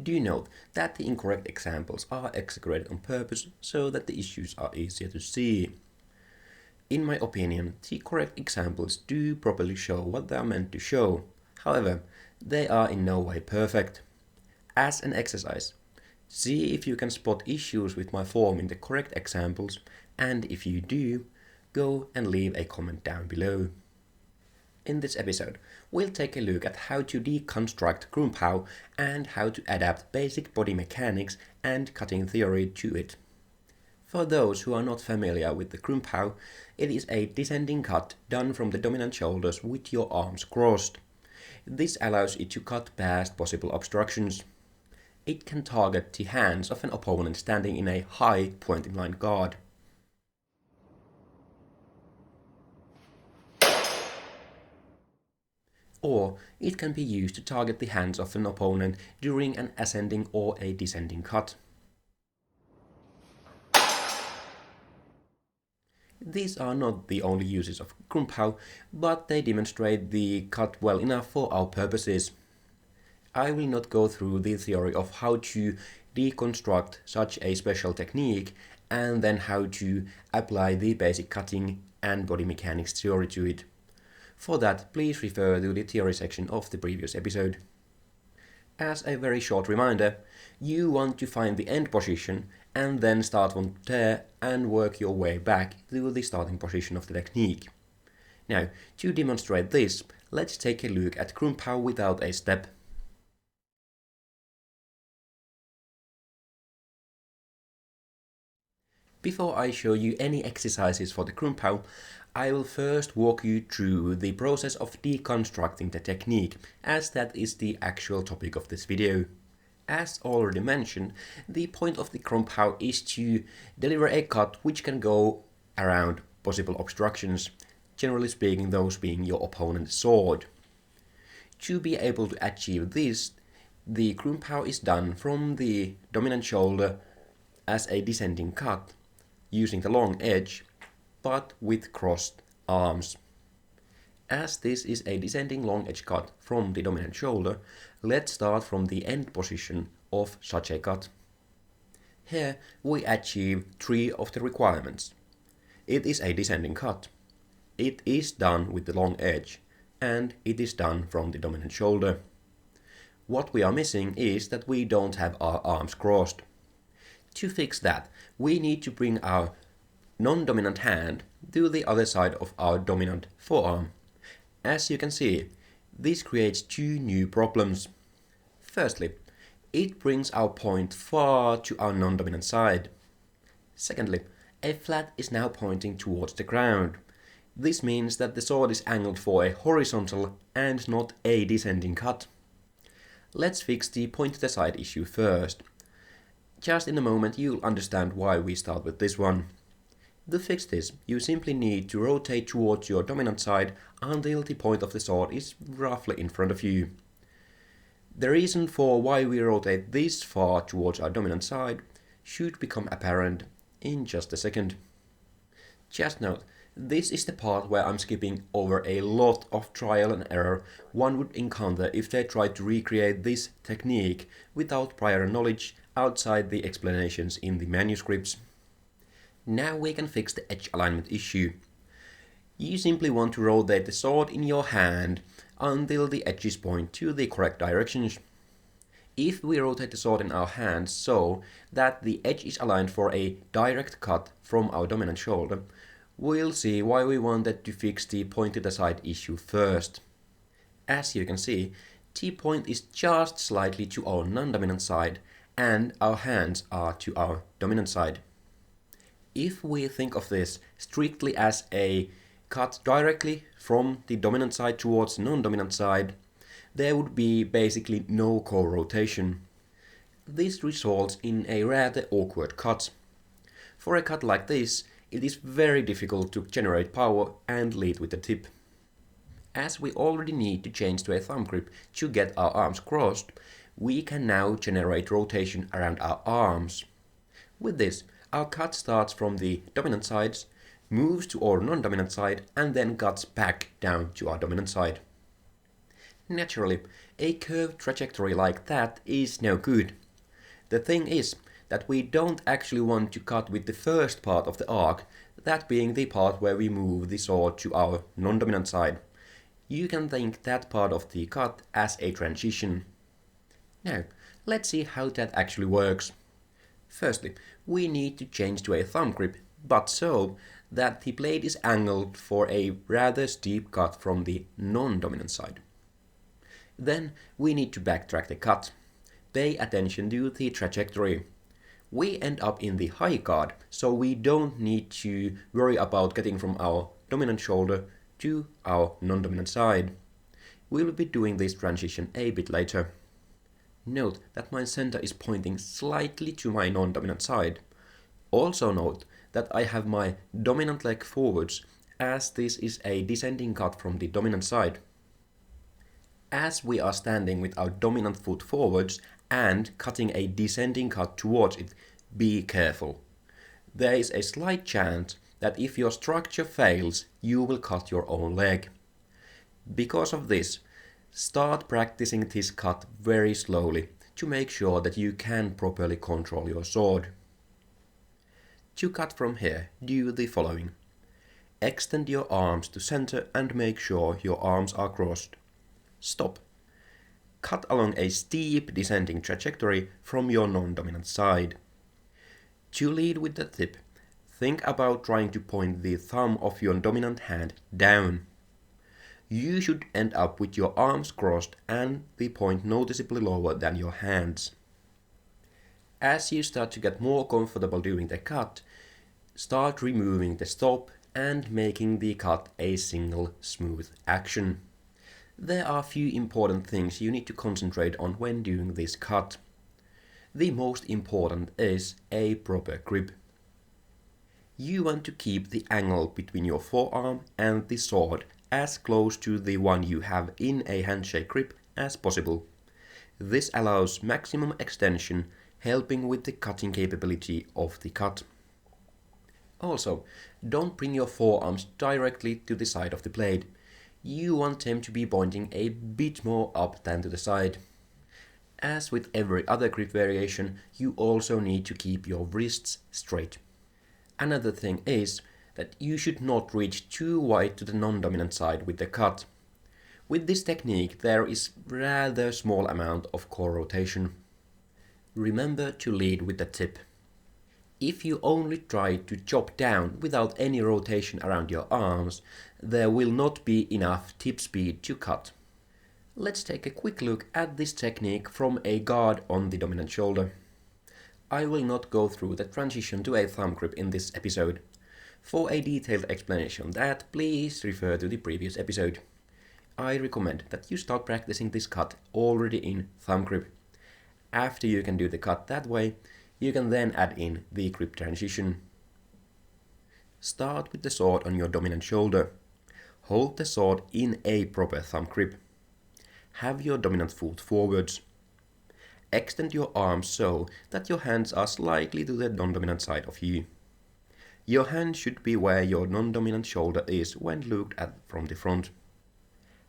Do note that the incorrect examples are exaggerated on purpose so that the issues are easier to see. In my opinion, the correct examples do properly show what they are meant to show. However, they are in no way perfect. As an exercise, see if you can spot issues with my form in the correct examples, and if you do, go and leave a comment down below. In this episode, we'll take a look at how to deconstruct Krumpau and how to adapt basic body mechanics and cutting theory to it. For those who are not familiar with the Krumpau, it is a descending cut done from the dominant shoulders with your arms crossed. This allows it to cut past possible obstructions. It can target the hands of an opponent standing in a high pointing line guard. Or it can be used to target the hands of an opponent during an ascending or a descending cut. These are not the only uses of Krumpau, but they demonstrate the cut well enough for our purposes. I will not go through the theory of how to deconstruct such a special technique and then how to apply the basic cutting and body mechanics theory to it. For that, please refer to the theory section of the previous episode. As a very short reminder, you want to find the end position and then start from there and work your way back to the starting position of the technique. Now, to demonstrate this, let's take a look at Krumpau without a step. Before I show you any exercises for the Krumpau, I will first walk you through the process of deconstructing the technique, as that is the actual topic of this video. As already mentioned, the point of the Krumpau is to deliver a cut which can go around possible obstructions, generally speaking those being your opponent's sword. To be able to achieve this, the Krumpau is done from the dominant shoulder as a descending cut, using the long edge, but with crossed arms. As this is a descending long edge cut from the dominant shoulder, let's start from the end position of such a cut. Here we achieve 3 of the requirements. It is a descending cut, it is done with the long edge, and it is done from the dominant shoulder. What we are missing is that we don't have our arms crossed. To fix that, we need to bring our non-dominant hand to the other side of our dominant forearm. As you can see, this creates 2 new problems. Firstly, it brings our point far to our non-dominant side. Secondly, a flat is now pointing towards the ground. This means that the sword is angled for a horizontal and not a descending cut. Let's fix the point to the side issue first. Just in a moment you'll understand why we start with this one. To fix this, you simply need to rotate towards your dominant side until the point of the sword is roughly in front of you. The reason for why we rotate this far towards our dominant side should become apparent in just a second. Just note, this is the part where I'm skipping over a lot of trial and error one would encounter if they tried to recreate this technique without prior knowledge outside the explanations in the manuscripts. Now we can fix the edge alignment issue. You simply want to rotate the sword in your hand until the edges point to the correct directions. If we rotate the sword in our hand so that the edge is aligned for a direct cut from our dominant shoulder, we'll see why we wanted to fix the point to the side issue first. As you can see, the point is just slightly to our non-dominant side and our hands are to our dominant side. If we think of this strictly as a cut directly from the dominant side towards the non-dominant side, there would be basically no co-rotation. This results in a rather awkward cut. For a cut like this, it is very difficult to generate power and lead with the tip. As we already need to change to a thumb grip to get our arms crossed, we can now generate rotation around our arms. With this, our cut starts from the dominant sides, moves to our non-dominant side, and then cuts back down to our dominant side. Naturally, a curved trajectory like that is no good. The thing is that we don't actually want to cut with the first part of the arc, that being the part where we move the sword to our non-dominant side. You can think that part of the cut as a transition. Now, let's see how that actually works. Firstly, we need to change to a thumb grip, but so that the blade is angled for a rather steep cut from the non-dominant side. Then we need to backtrack the cut. Pay attention to the trajectory. We end up in the high guard, so we don't need to worry about getting from our dominant shoulder to our non-dominant side. We'll be doing this transition a bit later. Note that my center is pointing slightly to my non-dominant side. Also note that I have my dominant leg forwards, as this is a descending cut from the dominant side. As we are standing with our dominant foot forwards and cutting a descending cut towards it, be careful. There is a slight chance that if your structure fails, you will cut your own leg. Because of this, start practicing this cut very slowly to make sure that you can properly control your sword. To cut from here, do the following. Extend your arms to center and make sure your arms are crossed. Stop. Cut along a steep descending trajectory from your non-dominant side. To lead with the tip, think about trying to point the thumb of your dominant hand down. You should end up with your arms crossed and the point noticeably lower than your hands. As you start to get more comfortable doing the cut, start removing the stop and making the cut a single smooth action. There are a few important things you need to concentrate on when doing this cut. The most important is a proper grip. You want to keep the angle between your forearm and the sword as close to the one you have in a handshake grip as possible. This allows maximum extension, helping with the cutting capability of the cut. Also, don't bring your forearms directly to the side of the blade. You want them to be pointing a bit more up than to the side. As with every other grip variation, you also need to keep your wrists straight. Another thing is that you should not reach too wide to the non-dominant side with the cut. With this technique, there is rather small amount of core rotation. Remember to lead with the tip. If you only try to chop down without any rotation around your arms, there will not be enough tip speed to cut. Let's take a quick look at this technique from a guard on the dominant shoulder. I will not go through the transition to a thumb grip in this episode. For a detailed explanation of that, please refer to the previous episode. I recommend that you start practicing this cut already in thumb grip. After you can do the cut that way, you can then add in the grip transition. Start with the sword on your dominant shoulder. Hold the sword in a proper thumb grip. Have your dominant foot forwards. Extend your arms so that your hands are slightly to the non-dominant side of you. Your hand should be where your non-dominant shoulder is when looked at from the front.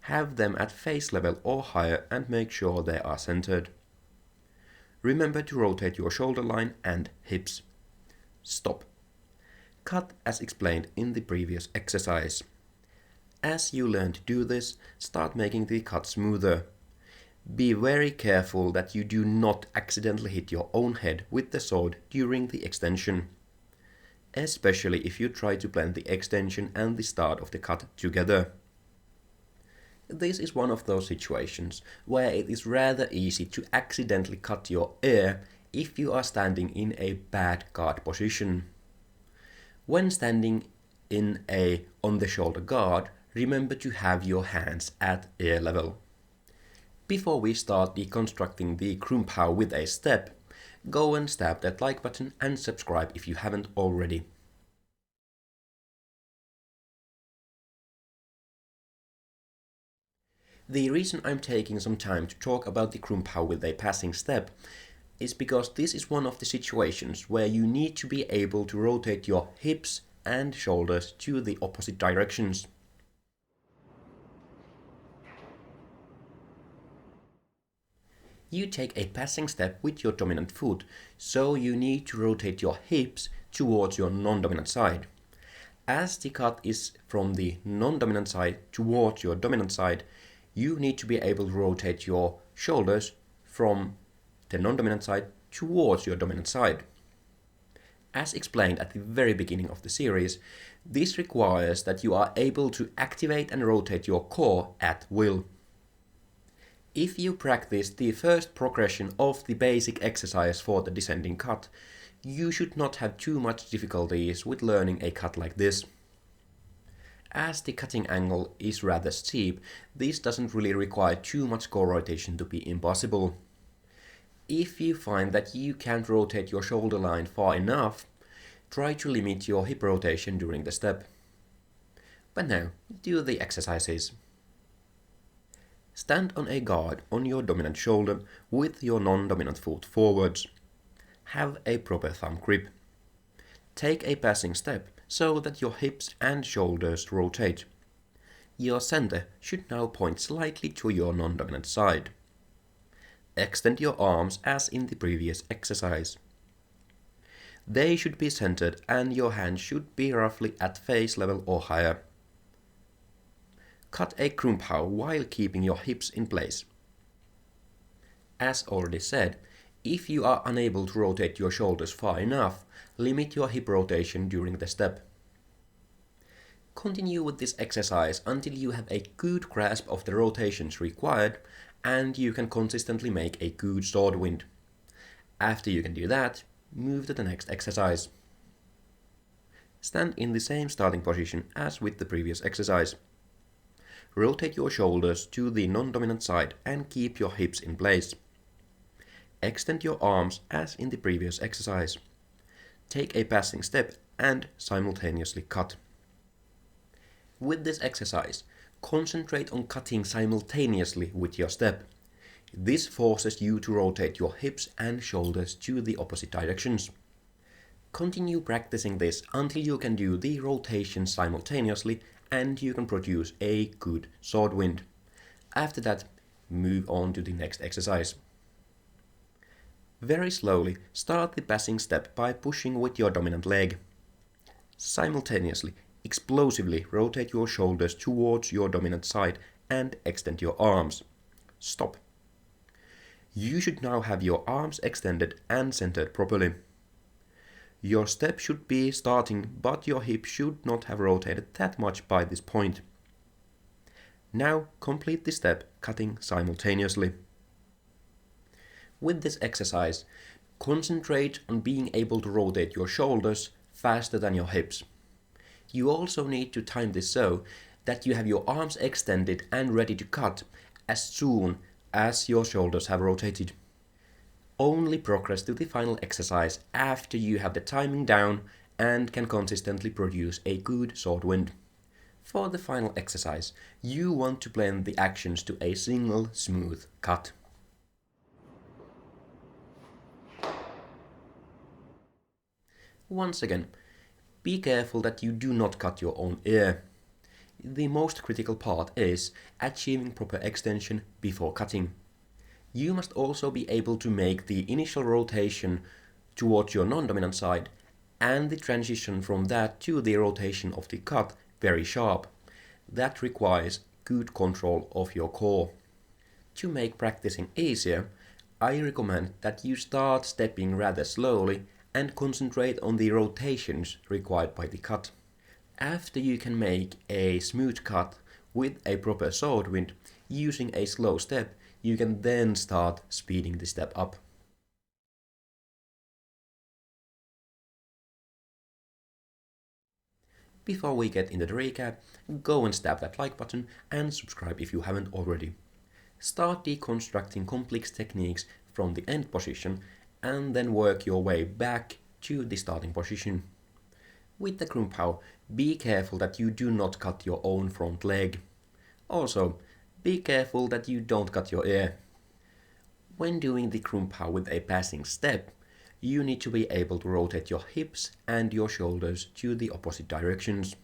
Have them at face level or higher and make sure they are centered. Remember to rotate your shoulder line and hips. Stop. Cut as explained in the previous exercise. As you learn to do this, start making the cut smoother. Be very careful that you do not accidentally hit your own head with the sword during the extension, especially if you try to blend the extension and the start of the cut together. This is one of those situations where it is rather easy to accidentally cut your ear if you are standing in a bad guard position. When standing in a on-the-shoulder guard, remember to have your hands at ear level. Before we start deconstructing the Krum Pao with a step, go and stab that like button and subscribe if you haven't already. The reason I'm taking some time to talk about the Krum Pao with a passing step is because this is one of the situations where you need to be able to rotate your hips and shoulders to the opposite directions. You take a passing step with your dominant foot, so you need to rotate your hips towards your non-dominant side. As the cut is from the non-dominant side towards your dominant side, you need to be able to rotate your shoulders from the non-dominant side towards your dominant side. As explained at the very beginning of the series, this requires that you are able to activate and rotate your core at will. If you practice the first progression of the basic exercise for the descending cut, you should not have too much difficulties with learning a cut like this. As the cutting angle is rather steep, this doesn't really require too much core rotation to be impossible. If you find that you can't rotate your shoulder line far enough, try to limit your hip rotation during the step. But now, do the exercises. Stand on a guard on your dominant shoulder with your non-dominant foot forwards. Have a proper thumb grip. Take a passing step so that your hips and shoulders rotate. Your center should now point slightly to your non-dominant side. Extend your arms as in the previous exercise. They should be centered and your hands should be roughly at face level or higher. Cut a Krum Pao while keeping your hips in place. As already said, if you are unable to rotate your shoulders far enough, limit your hip rotation during the step. Continue with this exercise until you have a good grasp of the rotations required and you can consistently make a good sword wind. After you can do that, move to the next exercise. Stand in the same starting position as with the previous exercise. Rotate your shoulders to the non-dominant side and keep your hips in place. Extend your arms as in the previous exercise. Take a passing step and simultaneously cut. With this exercise, concentrate on cutting simultaneously with your step. This forces you to rotate your hips and shoulders to the opposite directions. Continue practicing this until you can do the rotation simultaneously and you can produce a good sword wind. After that, move on to the next exercise. Very slowly, start the passing step by pushing with your dominant leg. Simultaneously, explosively rotate your shoulders towards your dominant side and extend your arms. Stop. You should now have your arms extended and centered properly. Your step should be starting, but your hip should not have rotated that much by this point. Now complete the step, cutting simultaneously. With this exercise, concentrate on being able to rotate your shoulders faster than your hips. You also need to time this so that you have your arms extended and ready to cut as soon as your shoulders have rotated. Only progress to the final exercise after you have the timing down and can consistently produce a good sword wind. For the final exercise, you want to blend the actions to a single smooth cut. Once again, be careful that you do not cut your own ear. The most critical part is achieving proper extension before cutting. You must also be able to make the initial rotation towards your non-dominant side and the transition from that to the rotation of the cut very sharp. That requires good control of your core. To make practicing easier, I recommend that you start stepping rather slowly and concentrate on the rotations required by the cut. After you can make a smooth cut with a proper sword wind using a slow step, you can then start speeding the step up. Before we get into the recap, go and stab that like button and subscribe if you haven't already. Start deconstructing complex techniques from the end position and then work your way back to the starting position. With the Krum Pao, be careful that you do not cut your own front leg. Also, be careful that you don't cut your ear. When doing the Krum Pao with a passing step, you need to be able to rotate your hips and your shoulders to the opposite directions.